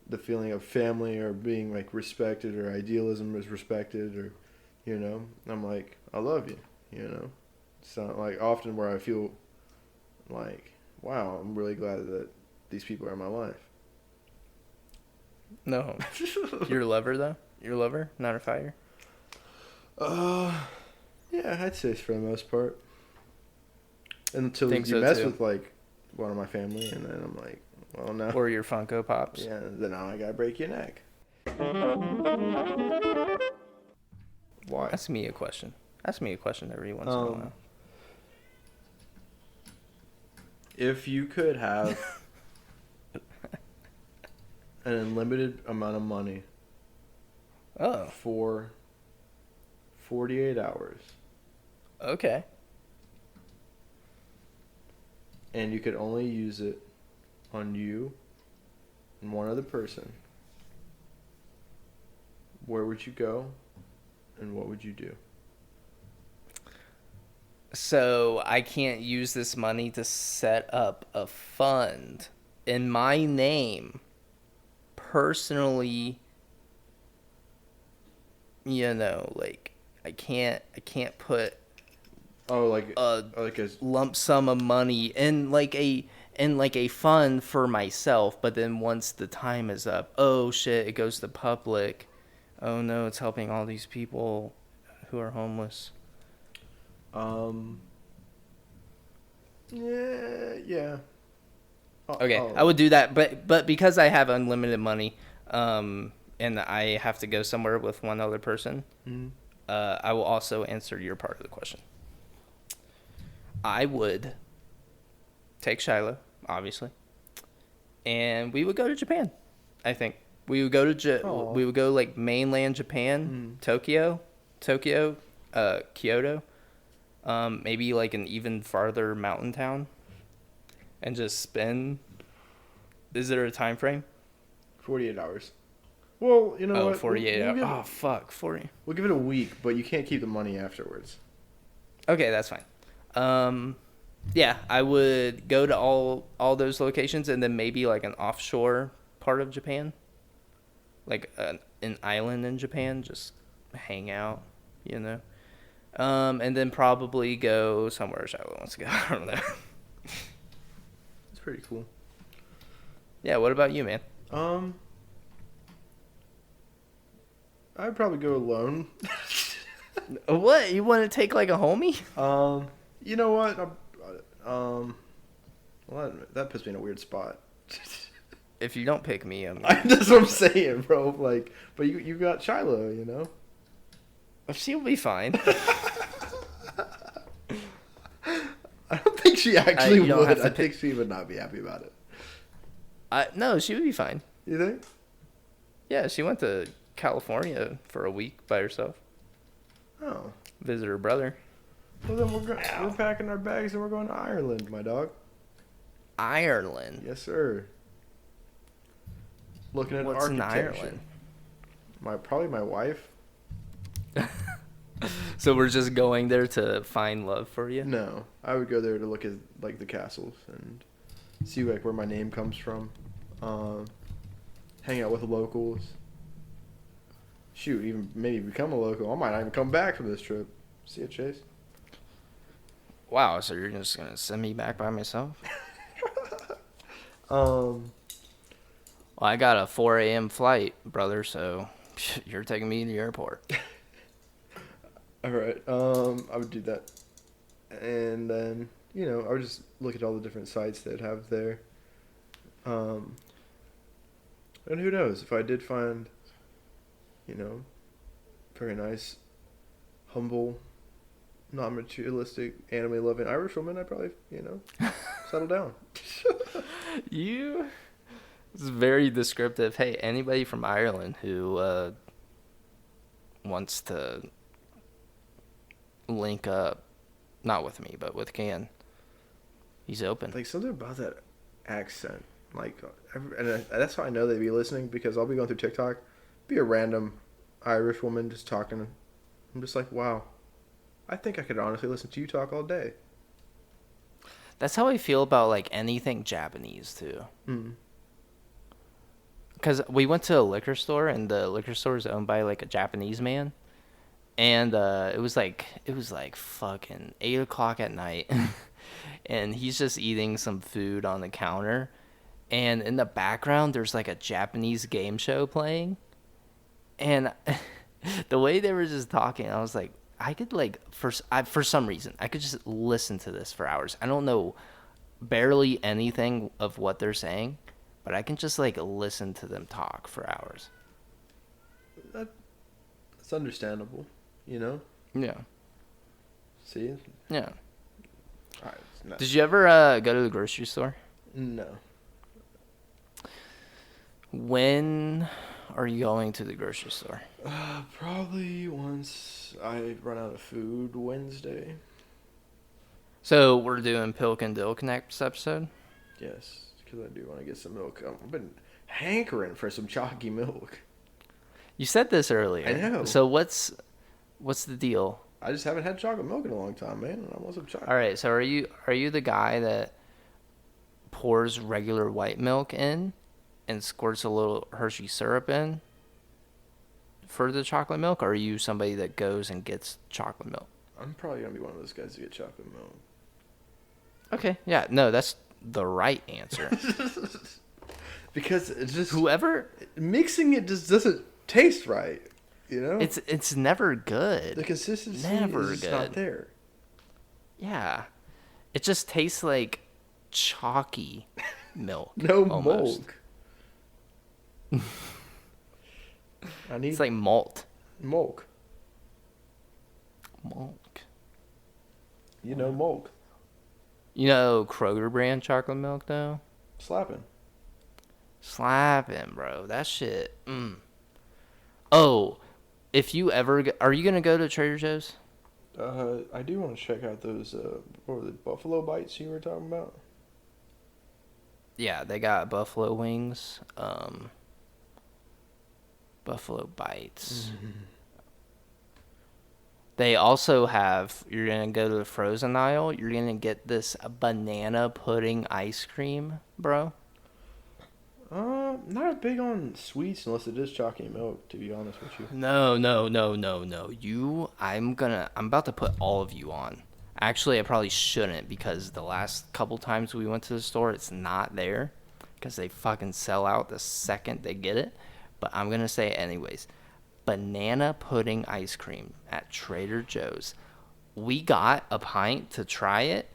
the feeling of family or being like respected or idealism is respected or I'm like I love you. It's not like often where I feel like wow, I'm really glad that these people are in my life. No, your lover though. Your lover, not a fighter. Yeah, I'd say for the most part. Until Think you so, mess too. with like one of my family, and then I'm like, well, no. Or your Funko Pops. Yeah, then I gotta break your neck. Why? Ask me a question. Ask me a question every once in a while. If you could have an unlimited amount of money Oh, for 48 hours, okay. and you could only use it on you and one other person, where would you go and what would you do? So I can't use this money to set up a fund in my name personally. Like I can't put Like a a lump sum of money in like a fund for myself, but then once the time is up, oh shit, it goes to public. Oh no, it's helping all these people who are homeless. Yeah. Okay, I would do that, but because I have unlimited money, and I have to go somewhere with one other person, I will also answer your part of the question. I would take Shiloh, obviously, and we would go to Japan, I think. We would go to Aw. we would go like mainland Japan, Tokyo, Kyoto, maybe like an even farther mountain town, and just spend. Is there a time frame? 48 hours. Well, you know Oh, what? 48 We'll hours. give, Oh, fuck. 40. we'll give it a week, but you can't keep the money afterwards. Okay, that's fine. Yeah, I would go to all those locations and then maybe like an offshore part of Japan. Like an island in Japan, just hang out, you know. And then probably go somewhere Shiloh wants to go. I don't know. It's pretty cool. Yeah, what about you, man? I'd probably go alone. What? You want to take like a homie? You know what? Well, that puts me in a weird spot. If you don't pick me, That's what I'm saying, bro. Like, but you got Shiloh, you know. she'll be fine. I don't think she actually you don't have would. to I think she would not be happy about it. No, she would be fine. You think? Yeah, she went to California for a week by herself. Oh. Visit her brother. Well, then we're packing our bags and we're going to Ireland, my dog. Ireland. Yes, sir. Looking at What's in architecture. Ireland? Probably my wife. So we're just going there to find love for you? No, I would go there to look at like the castles and see like where my name comes from. Hang out with the locals. Shoot, even maybe become a local. I might not even come back from this trip. See ya, Chase. Wow, so you're just going to send me back by myself? Um, Well, I got a 4 a.m. flight, brother, so you're taking me to the airport. all right. I would do that, and then I would just look at all the different sites they'd have there. And who knows if I did find, very nice, humble, non-materialistic, anime-loving Irish woman, I'd probably, settle down. You... It's very descriptive. Hey, anybody from Ireland who wants to link up, not with me, but with Gannon, he's open. Like, something about that accent. Like, and that's how I know they'd be listening, because I'll be going through TikTok, be a random Irish woman just talking. I'm just like, wow. I think I could honestly listen to you talk all day. That's how I feel about, like, anything Japanese, too. Mm. Because we went to a liquor store, and the liquor store is owned by, like, a Japanese man. And it was like fucking 8 o'clock at night. And he's just eating some food on the counter. And in the background, there's, like, a Japanese game show playing. And the way they were just talking, I was like, I could, like, for some reason, I could just listen to this for hours. I don't know barely anything of what they're saying, but I can just, like, listen to them talk for hours. That's understandable, Yeah. See? Yeah. All right. No. Did you ever go to the grocery store? No. When are you going to the grocery store? Probably once I run out of food Wednesday. So we're doing Pilk and Dilk next episode? Yes, because I do want to get some milk. I've been hankering for some chalky milk. You said this earlier. I know. So what's the deal? I just haven't had chocolate milk in a long time, man. And I want some chocolate. All right, so are you the guy that pours regular white milk in and squirts a little Hershey syrup in for the chocolate milk, or are you somebody that goes and gets chocolate milk? I'm probably going to be one of those guys to get chocolate milk. Okay, yeah, no, that's the right answer. Because it's just... Whoever... Mixing it just doesn't taste right, you know? It's never good. The consistency Never is just good. not there. Yeah. It just tastes like chalky milk. No almost. milk. I need It's like malt. milk. Milk. You know milk. You know Kroger brand chocolate milk, though? Slapping. Slapping, bro. That shit. Oh, if you ever... Are you going to go to Trader Joe's? I do want to check out those, what were the buffalo bites you were talking about? Yeah, they got buffalo wings. Buffalo bites. They also have... You're going to go to the frozen aisle. You're going to get this banana pudding ice cream, bro. Not big on sweets unless it is chalky milk, to be honest with you. No. I'm about to put all of you on. Actually, I probably shouldn't because the last couple times we went to the store, it's not there because they fucking sell out the second they get it. But I'm going to say it anyways. Banana pudding ice cream at Trader Joe's. We got a pint to try it.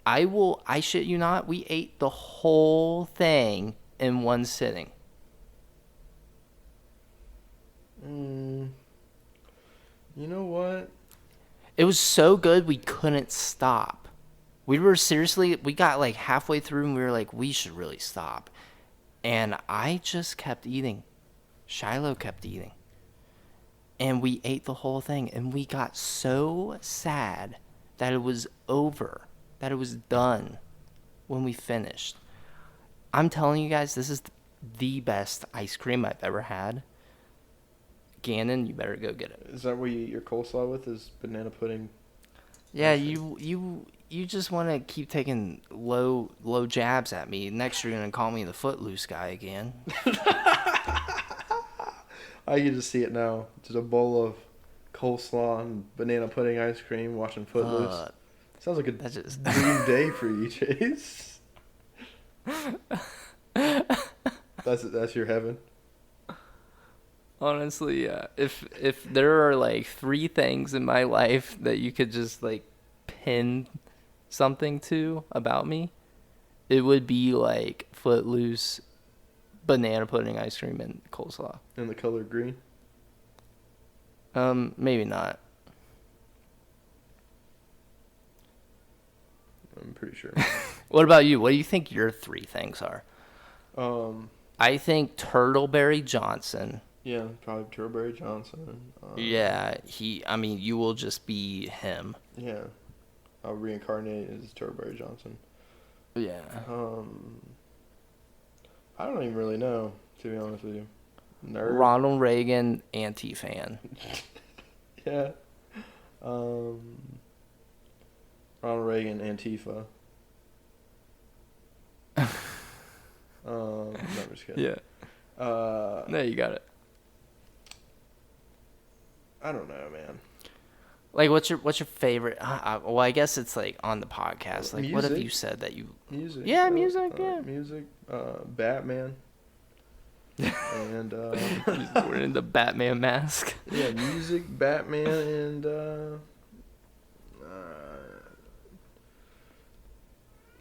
I shit you not, we ate the whole thing in one sitting. You know what? It was so good we couldn't stop. We got like halfway through and we were like, we should really stop. And I just kept eating. Shiloh kept eating. And we ate the whole thing and we got so sad that it was over, that it was done when we finished. I'm telling you guys, this is the best ice cream I've ever had. Gannon, you better go get it. Is that what you eat your coleslaw with? Is banana pudding? Yeah, you just want to keep taking low jabs at me. Next, you're gonna call me the footloose guy again. I can just see it now. Just a bowl of coleslaw and banana pudding ice cream, watching Footloose. Sounds like a dream day for you, Chase. That's your heaven. Honestly, yeah. If there are like 3 things in my life that you could just like pin something to about me, it would be like Footloose, banana pudding ice cream, and coleslaw. And the color green? Maybe not. I'm pretty sure. What about you? What do you think your 3 things are? I think Turtleberry Johnson. Yeah, probably Turtleberry Johnson. Yeah, you will just be him. Yeah, I'll reincarnate as Turtleberry Johnson. Yeah. I don't even really know, to be honest with you. Nerd. Ronald Reagan anti-fan. Yeah. Ronald Reagan Antifa. No, I'm just kidding. Yeah. No, you got it. I don't know, man. Like, what's your favorite? Well, I guess it's like on the podcast. Like, what have Music. you said that you? Music. Yeah, music. Yeah. Music. Batman. And We're in the Batman mask. yeah, music, Batman, and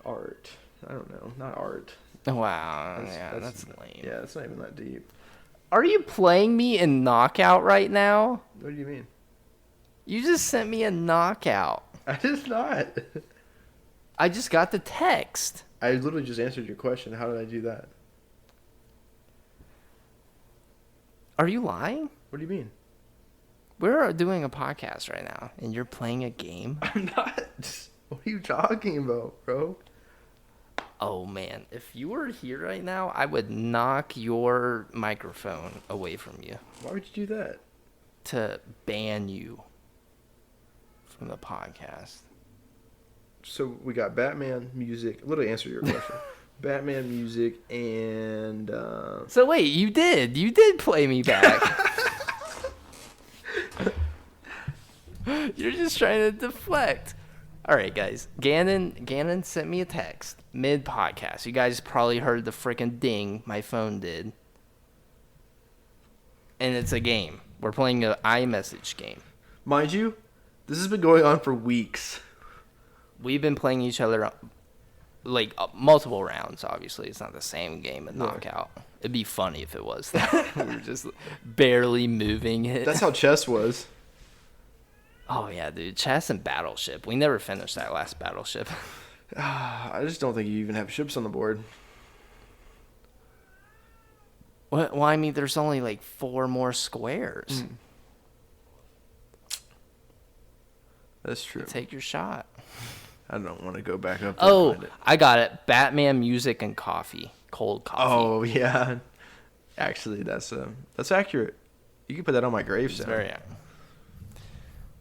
art. I don't know, not art. Wow. That's lame. Yeah, it's not even that deep. Are you playing me in Knockout right now? What do you mean? You just sent me a Knockout. I just not. I just got the text. I literally just answered your question. How did I do that? Are you lying? What do you mean? We're doing a podcast right now, and you're playing a game? I'm not. What are you talking about, bro? Oh, man. If you were here right now, I would knock your microphone away from you. Why would you do that? To ban you from the podcast. So we got Batman music. Literally answer your question. Batman music and. So wait, you did play me back. You're just trying to deflect. All right, guys. Gannon sent me a text mid podcast. You guys probably heard the freaking ding my phone did. And it's a game. We're playing an iMessage game. Mind you, this has been going on for weeks. We've been playing each other like multiple rounds. Obviously, it's not the same game at Knockout. It'd be funny if it was. We were just barely moving it. That's how chess was. Oh yeah, dude, chess and Battleship. We never finished that last Battleship. I just don't think you even have ships on the board. Well, I mean, there's only like 4 more squares. That's true. Take your shot. I don't want to go back up there and Oh, find it. I got it. Batman music and coffee. Cold coffee. Oh, yeah. Actually, that's accurate. You can put that on my It's gravestone. very.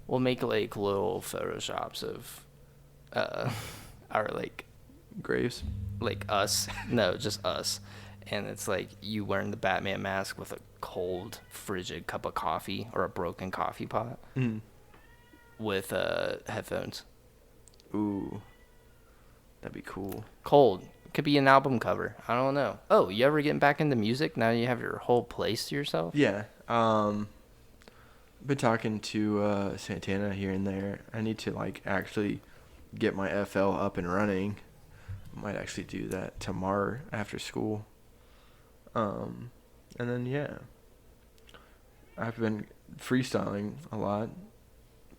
We'll make like little photoshops of, our like Graves. us. No, just us. And it's like you wearing the Batman mask with a cold, frigid cup of coffee or a broken coffee pot with headphones. Ooh. That'd be cool. Cold. Could be an album cover. I don't know. Oh, you ever getting back into music now you have your whole place to yourself? Yeah. Been talking to Santana here and there. I need to like actually get my FL up and running. Might actually do that tomorrow after school. And then yeah, I've been freestyling a lot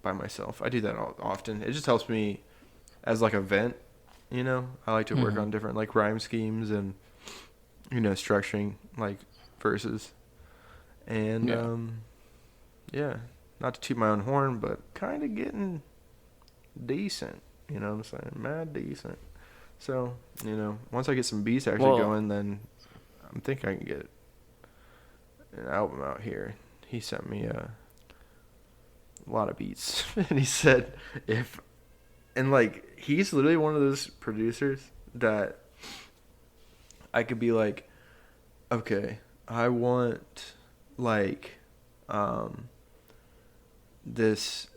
by myself. I do that often. It just helps me as like a vent, you know. I like to work on different like rhyme schemes and structuring like verses. And yeah, not to toot my own horn, but kind of getting decent, you know what I'm saying? Mad decent. So, once I get some beats actually going, then I'm thinking I can get an album out here. He sent me a lot of beats. And he said he's literally one of those producers that I could be like, okay, I want like this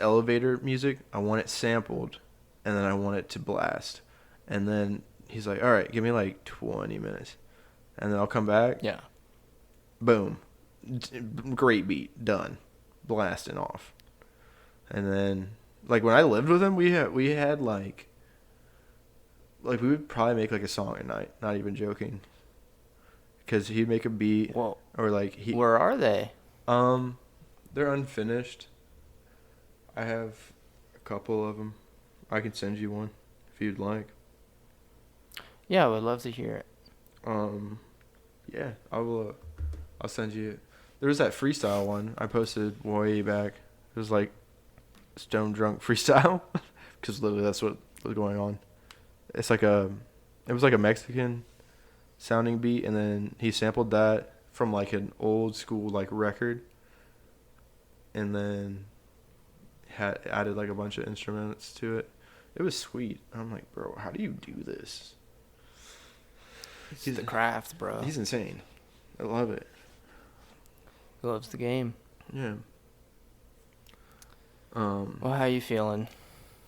elevator music, I want it sampled and then I want it to blast. And then he's like, all right, give me like 20 minutes. And then I'll come back. Yeah. Boom. Great beat. Done. Blasting off. And then, like, when I lived with him, we had like we would probably make like a song a night. Not even joking. Because he'd make a beat. Well, or like where are they? They're unfinished. I have a couple of them. I can send you one if you'd like. Yeah, I would love to hear it. Yeah, I will. I'll send you. There was that freestyle one I posted way back. It was like stone drunk freestyle, because literally that's what was going on. It was like a Mexican sounding beat, and then he sampled that from like an old school like record, and then had added like a bunch of instruments to it. It was sweet. I'm like, bro, how do you do this? He's the craft, bro. He's insane. I love it. He loves the game. Yeah. Well, how you feeling?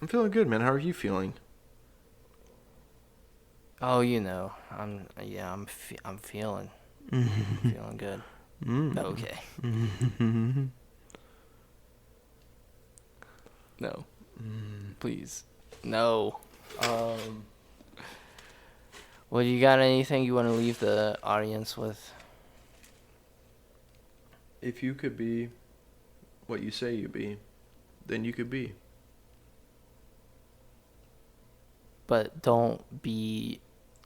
I'm feeling good, man. How are you feeling? Oh, I'm feeling. I'm feeling good. Okay. No. Please. No. Well, you got anything you want to leave the audience with? If you could be what you say you be, then you could be. But don't be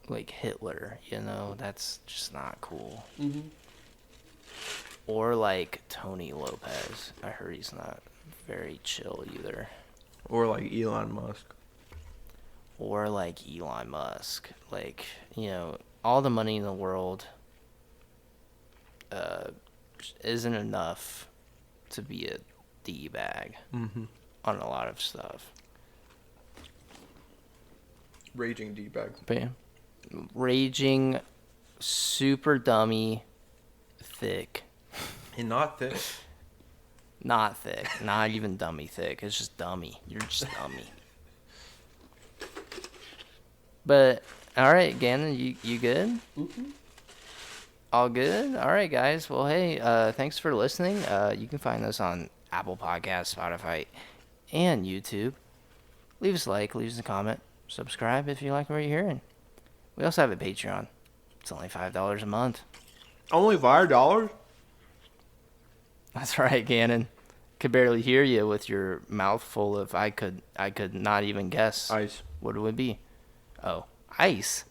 like Hitler, That's just not cool. Or like Tony Lopez. I heard he's not very chill either. Or like Elon Musk. Or like Elon Musk. Like, all the money in the world isn't enough to be a D-bag on a lot of stuff. Raging D-bag. Bam. Raging, super dummy, thick. And not thick. Not thick. Not even dummy thick. It's just dummy. You're just dummy. But, alright, Gannon, you good? All good? Alright, guys. Well, hey, thanks for listening. You can find us on Apple Podcasts, Spotify, and YouTube. Leave us a like, leave us a comment, subscribe if you like what you're hearing. We also have a Patreon. It's only $5 a month. Only $5? That's right, Gannon. Could barely hear you with your mouth full of I could not even guess Ice. what it would be. Oh, ice.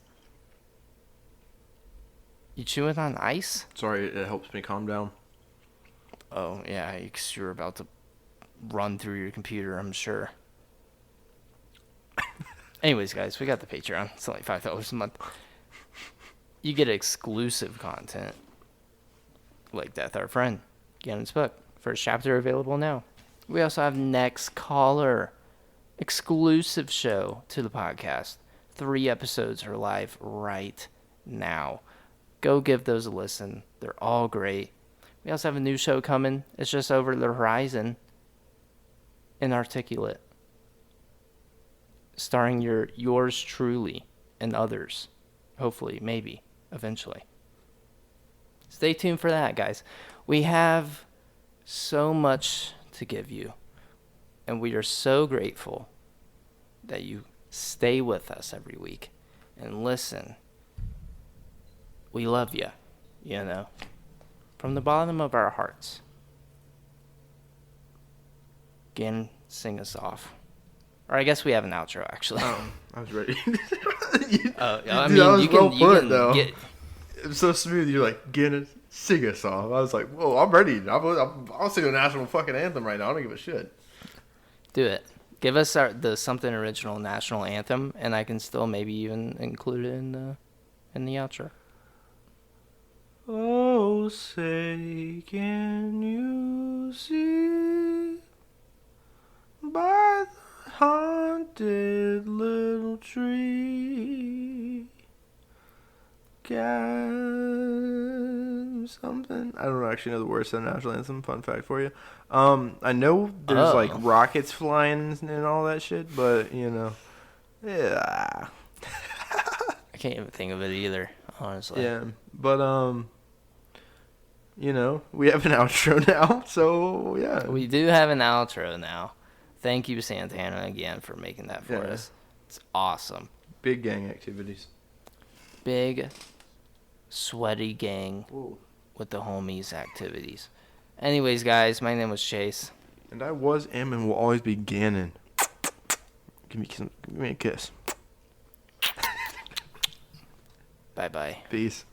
You chewing on ice? Sorry, it helps me calm down. Oh, yeah, 'cause you're about to run through your computer, I'm sure. Anyways, guys, we got the Patreon. It's only $5 a month. You get exclusive content, like Death Our Friend, Gannon's book. First chapter available now. We also have Next Caller, exclusive show to the podcast. 3 episodes are live right now. Go give those a listen. They're all great. We also have a new show coming. It's just over the horizon. Inarticulate. Starring yours truly and others. Hopefully, maybe, eventually. Stay tuned for that, guys. We have so much to give you. And we are so grateful that you stay with us every week and listen. We love you, you know, from the bottom of our hearts. Again, sing us off. Or I guess we have an outro, actually. Oh, I was ready. I mean, that was well put, though. Get... It was so smooth. You're like, Gannon, sing a song. I was like, whoa, I'm ready. I'll sing the national fucking anthem right now. I don't give a shit. Do it. Give us the something original national anthem, and I can still maybe even include it in the outro. Oh, say, can you see by the haunted little tree? Can something? I don't actually know the words to the national anthem. Fun fact for you. I know there's like rockets flying and all that shit, but you know, yeah. I can't even think of it either, honestly. Yeah, but you know, we have an outro now, so yeah. We do have an outro now. Thank you, Santana, again for making that for us. It's awesome. Big gang activities. Big, sweaty gang Ooh. with the homies activities. Anyways, guys, my name was Chase. And I was, am, and will always be Gannon. Give me a kiss. Bye-bye. Peace.